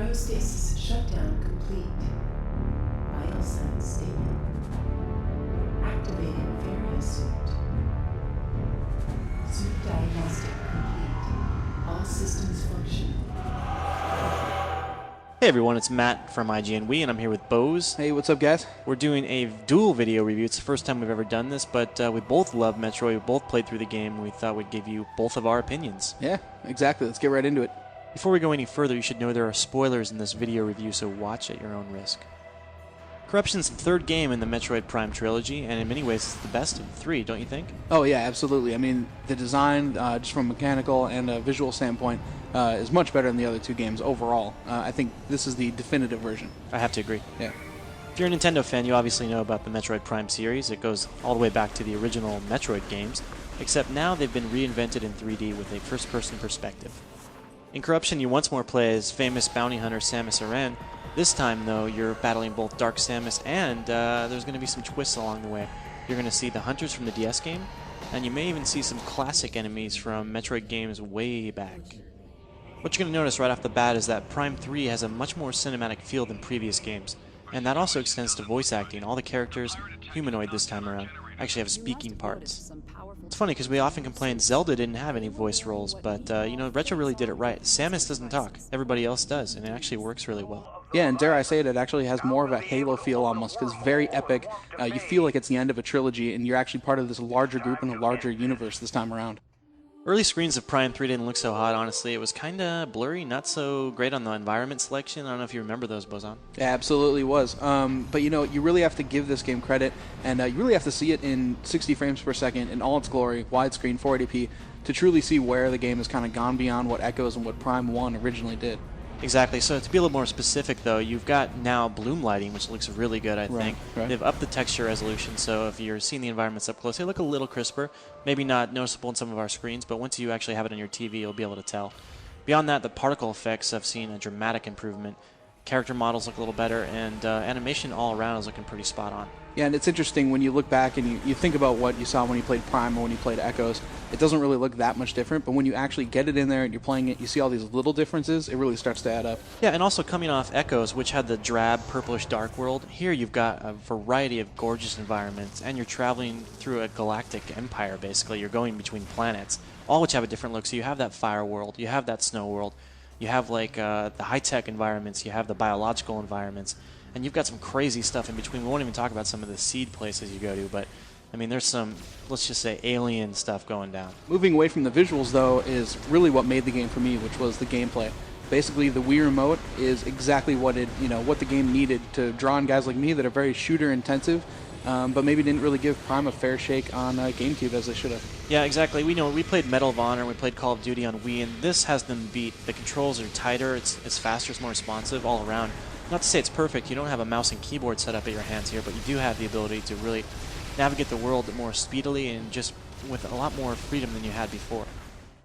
Cryostasis shutdown complete. Vital signs stable. Activating various suit. Suit diagnostic complete. All systems function. Hey everyone, it's Matt from IGN Wii, and I'm here with Bose. Hey, what's up, guys? We're doing a dual video review. It's the first time we've ever done this, but we both love Metroid. We both played through the game. We thought we'd give you both of our opinions. Yeah, exactly. Let's get right into it. Before we go any further, you should know there are spoilers in this video review, so watch at your own risk. Corruption's the third game in the Metroid Prime trilogy, and in many ways it's the best of the three, don't you think? Oh, yeah, absolutely. I mean, the design, just from a mechanical and a visual standpoint, is much better than the other two games overall. I think this is the definitive version. I have to agree. Yeah. If you're a Nintendo fan, you obviously know about the Metroid Prime series. It goes all the way back to the original Metroid games, except now they've been reinvented in 3D with a first-person perspective. In Corruption, you once more play as famous bounty hunter Samus Aran. This time, though, you're battling both Dark Samus and there's going to be some twists along the way. You're going to see the hunters from the DS game, and you may even see some classic enemies from Metroid games way back. What you're going to notice right off the bat is that Prime 3 has a much more cinematic feel than previous games, and that also extends to voice acting. All the characters, humanoid this time around, actually have speaking parts. It's funny because we often complain Zelda didn't have any voice roles, but Retro really did it right. Samus doesn't talk, everybody else does, and it actually works really well. Yeah, and dare I say it, it actually has more of a Halo feel almost, because it's very epic. You feel like it's the end of a trilogy, and you're actually part of this larger group in a larger universe this time around. Early screens of Prime 3 didn't look so hot, honestly. It was kind of blurry, not so great on the environment selection. I don't know if you remember those, Bozan. It absolutely was. But you really have to give this game credit, and you really have to see it in 60 frames per second in all its glory, widescreen, 480p, to truly see where the game has kind of gone beyond what Echoes and what Prime 1 originally did. Exactly. So to be a little more specific, though, you've got now bloom lighting, which looks really good, I think. Right. They've upped the texture resolution, so if you're seeing the environments up close, they look a little crisper. Maybe not noticeable in some of our screens, but once you actually have it on your TV, you'll be able to tell. Beyond that, the particle effects have seen a dramatic improvement. Character models look a little better, and animation all around is looking pretty spot on. Yeah, and it's interesting when you look back and you think about what you saw when you played Prime or when you played Echoes. It doesn't really look that much different, but when you actually get it in there and you're playing it, you see all these little differences, it really starts to add up. Yeah, and also coming off Echoes, which had the drab, purplish dark world, here you've got a variety of gorgeous environments, and you're traveling through a galactic empire, basically. You're going between planets, all which have a different look. So you have that fire world, you have that snow world, you have like the high-tech environments, you have the biological environments, and you've got some crazy stuff in between. We won't even talk about some of the seed places you go to, but I mean, there's some, let's just say, alien stuff going down. Moving away from the visuals, though, is really what made the game for me, which was the gameplay. Basically, the Wii Remote is exactly what what the game needed to draw on guys like me that are very shooter-intensive, but maybe didn't really give Prime a fair shake on GameCube as they should have. Yeah, exactly. We played Medal of Honor, we played Call of Duty on Wii, and this has them beat. The controls are tighter, it's faster, it's more responsive all around. Not to say it's perfect, you don't have a mouse and keyboard set up at your hands here, but you do have the ability to really navigate the world more speedily and just with a lot more freedom than you had before.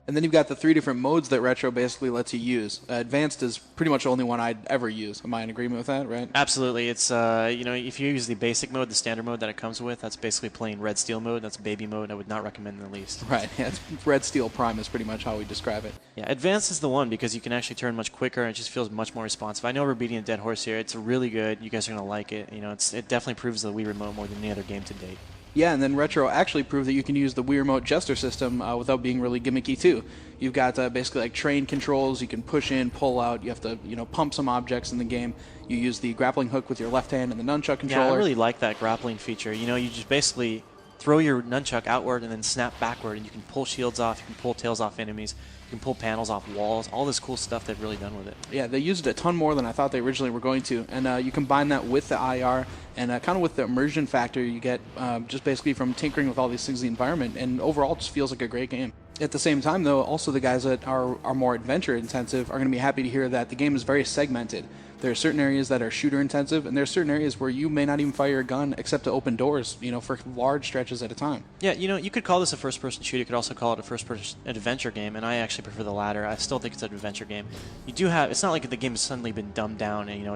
And then you've got the 3 different modes that Retro basically lets you use. Advanced is pretty much the only one I'd ever use. Am I in agreement with that, right? Absolutely. It's, if you use the basic mode, the standard mode that it comes with, that's basically playing Red Steel mode. That's baby mode. I would not recommend in the least. Right. Yeah, Red Steel Prime is pretty much how we describe it. Yeah, Advanced is the one because you can actually turn much quicker and it just feels much more responsive. I know we're beating a dead horse here. It's really good. You guys are going to like it. It definitely proves the Wii Remote more than any other game to date. Yeah, and then Retro actually proved that you can use the Wii Remote Jester system without being really gimmicky, too. You've got basically like train controls. You can push in, pull out. You have to, pump some objects in the game. You use the grappling hook with your left hand and the nunchuck controller. Yeah, I really like that grappling feature. You just basically throw your nunchuck outward and then snap backward, and you can pull shields off, you can pull tails off enemies, you can pull panels off walls, all this cool stuff they've really done with it. Yeah, they used it a ton more than I thought they originally were going to, and you combine that with the IR and kind of with the immersion factor you get just basically from tinkering with all these things in the environment, and overall it just feels like a great game. At the same time, though, also the guys that are more adventure-intensive are going to be happy to hear that the game is very segmented. There are certain areas that are shooter-intensive, and there are certain areas where you may not even fire a gun except to open doors, for large stretches at a time. Yeah, you could call this a first-person shooter. You could also call it a first-person adventure game, and I actually prefer the latter. I still think it's an adventure game. It's not like the game has suddenly been dumbed down, and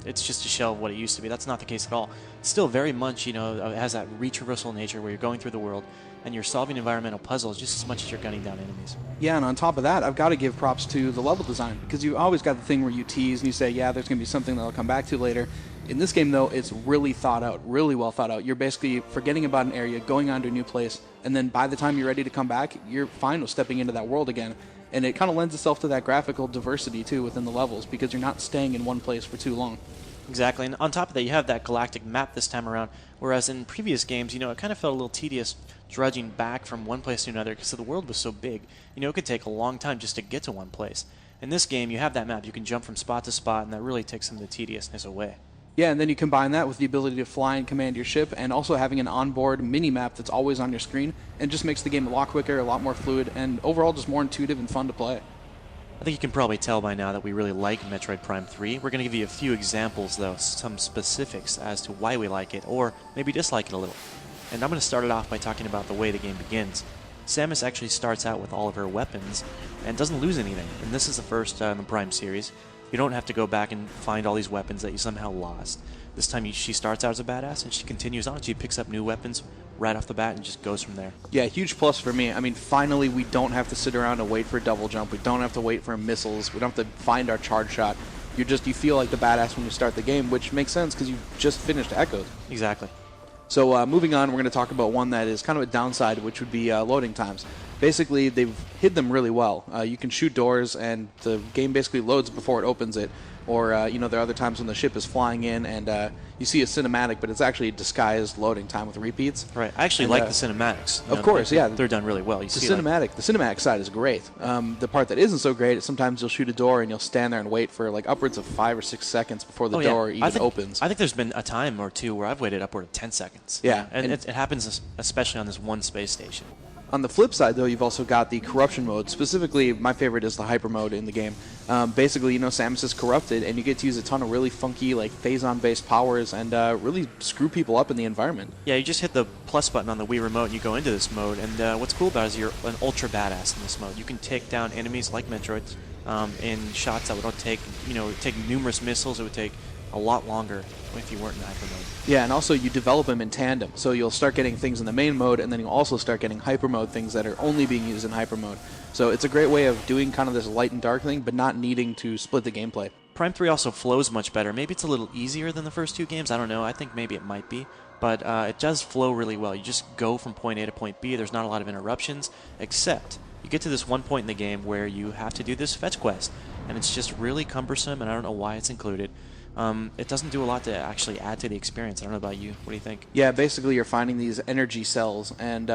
it's just a shell of what it used to be. That's not the case at all. It's still very much, it has that retraversal nature where you're going through the world. and you're solving environmental puzzles just as much as you're gunning down enemies. Yeah, and on top of that, I've got to give props to the level design, because you always got the thing where you tease and you say, yeah, there's going to be something that I'll come back to later. In this game, though, it's really thought out, really well thought out. You're basically forgetting about an area, going on to a new place, and then by the time you're ready to come back, you're fine with stepping into that world again. And it kind of lends itself to that graphical diversity, too, within the levels, because you're not staying in one place for too long. Exactly, and on top of that, you have that Galactic Map this time around, whereas in previous games, it kind of felt a little tedious drudging back from one place to another because the world was so big. It could take a long time just to get to one place. In this game, you have that map. You can jump from spot to spot, and that really takes some of the tediousness away. Yeah, and then you combine that with the ability to fly and command your ship, and also having an onboard mini-map that's always on your screen, and just makes the game a lot quicker, a lot more fluid, and overall just more intuitive and fun to play. I think you can probably tell by now that we really like Metroid Prime 3. We're going to give you a few examples, though, some specifics as to why we like it, or maybe dislike it a little. And I'm going to start it off by talking about the way the game begins. Samus actually starts out with all of her weapons and doesn't lose anything, and this is the first in the Prime series. You don't have to go back and find all these weapons that you somehow lost. This time she starts out as a badass, and she continues on. She picks up new weapons right off the bat and just goes from there. Yeah, huge plus for me. I mean, finally we don't have to sit around and wait for a double jump. We don't have to wait for missiles. We don't have to find our charge shot. You feel like the badass when you start the game, which makes sense because you just finished Echoes. Exactly. So moving on, we're going to talk about one that is kind of a downside, which would be loading times. Basically, they've hid them really well. You can shoot doors, and the game basically loads before it opens it. Or, there are other times when the ship is flying in, and you see a cinematic, but it's actually a disguised loading time with repeats. Right. I actually like the cinematics. Of course, yeah. They're done really well. The cinematic side is great. The part that isn't so great is sometimes you'll shoot a door, and you'll stand there and wait for like upwards of 5 or 6 seconds before the door even opens. I think there's been a time or two where I've waited upward of 10 seconds. Yeah. And it happens especially on this one space station. On the flip side, though, you've also got the corruption mode. Specifically, my favorite is the hyper mode in the game. Basically, Samus is corrupted, and you get to use a ton of really funky, like, phazon-based powers and really screw people up in the environment. Yeah, you just hit the plus button on the Wii Remote, and you go into this mode, and what's cool about it is you're an ultra badass in this mode. You can take down enemies like Metroid in shots that would take numerous missiles. It would take a lot longer if you weren't in hyper mode. Yeah, and also you develop them in tandem. So you'll start getting things in the main mode, and then you'll also start getting hyper mode things that are only being used in hyper mode. So it's a great way of doing kind of this light and dark thing, but not needing to split the gameplay. Prime 3 also flows much better. Maybe it's a little easier than the first two games. I don't know. I think maybe it might be. But it does flow really well. You just go from point A to point B. There's not a lot of interruptions, except you get to this one point in the game where you have to do this fetch quest. And it's just really cumbersome, and I don't know why it's included. It doesn't do a lot to actually add to the experience. I don't know about you. What do you think? Yeah, basically you're finding these energy cells, and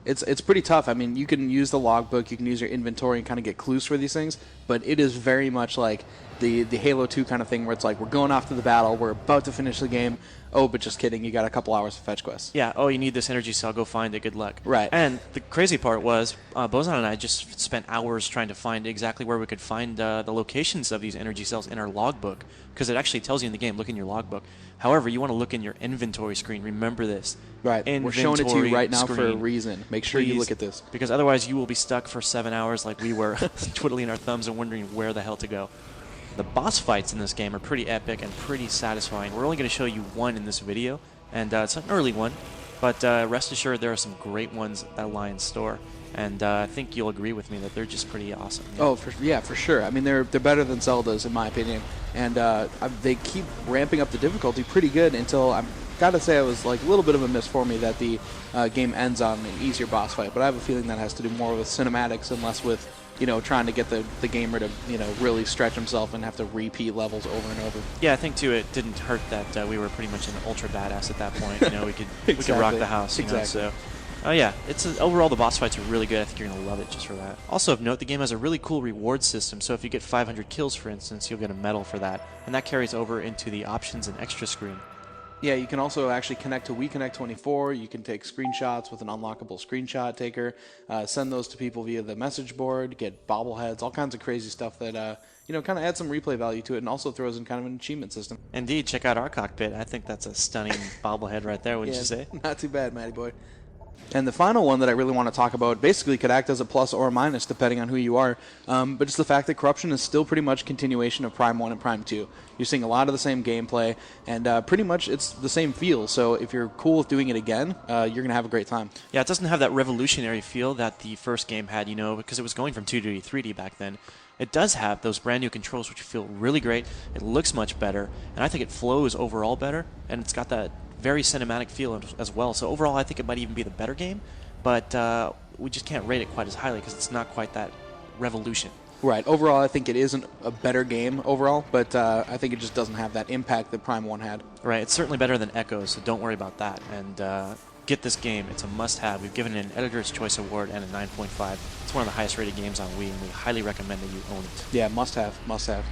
it's pretty tough. I mean, you can use the logbook, you can use your inventory and kind of get clues for these things, but it is very much like the Halo 2 kind of thing where it's like, we're going off to the battle, we're about to finish the game. Oh, but just kidding, you got a couple hours of fetch quests. Yeah, oh, you need this energy cell, go find it, good luck. Right. And the crazy part was, Bozan and I just spent hours trying to find exactly where we could find the locations of these energy cells in our logbook, because it actually tells you in the game, look in your logbook. However, you want to look in your inventory screen. Remember this. Right. We're showing it to you right now screen. For a reason. Make sure you look at this. Because otherwise you will be stuck for 7 hours like we were, twiddling our thumbs and wondering where the hell to go. The boss fights in this game are pretty epic and pretty satisfying. We're only going to show you one in this video, and it's an early one, but rest assured there are some great ones that lie in store. And I think you'll agree with me that they're just pretty awesome. Yeah. Oh, for sure. I mean, they're better than Zelda's, in my opinion. And they keep ramping up the difficulty pretty good until I've got to say it was like a little bit of a miss for me that the game ends on an easier boss fight. But I have a feeling that has to do more with cinematics and less with trying to get the gamer to really stretch himself and have to repeat levels over and over. Yeah, I think too it didn't hurt that we were pretty much an ultra badass at that point. We could rock the house. So. Yeah, overall the boss fights are really good. I think you're going to love it just for that. Also of note, the game has a really cool reward system, so if you get 500 kills, for instance, you'll get a medal for that, and that carries over into the options and extra screen. Yeah, you can also actually connect to WeConnect 24. You can take screenshots with an unlockable screenshot taker, send those to people via the message board, get bobbleheads, all kinds of crazy stuff that kind of adds some replay value to it, and also throws in kind of an achievement system. Indeed, check out our cockpit. I think that's a stunning bobblehead right there, wouldn't you say? Not too bad, Matty boy. And the final one that I really want to talk about basically could act as a plus or a minus depending on who you are, but it's the fact that Corruption is still pretty much continuation of Prime 1 and Prime 2. You're seeing a lot of the same gameplay, and pretty much it's the same feel, so if you're cool with doing it again, you're going to have a great time. Yeah, it doesn't have that revolutionary feel that the first game had, because it was going from 2D to 3D back then. It does have those brand new controls which feel really great. It looks much better, and I think it flows overall better, and it's got that very cinematic feel as well. So overall, I think it might even be the better game, but we just can't rate it quite as highly because it's not quite that revolution. Right. Overall, I think it isn't a better game overall, but I think it just doesn't have that impact that Prime 1 had. Right. It's certainly better than Echoes, so don't worry about that. And get this game. It's a must-have. We've given it an Editor's Choice Award and a 9.5. It's one of the highest-rated games on Wii, and we highly recommend that you own it. Yeah, must have. Must have.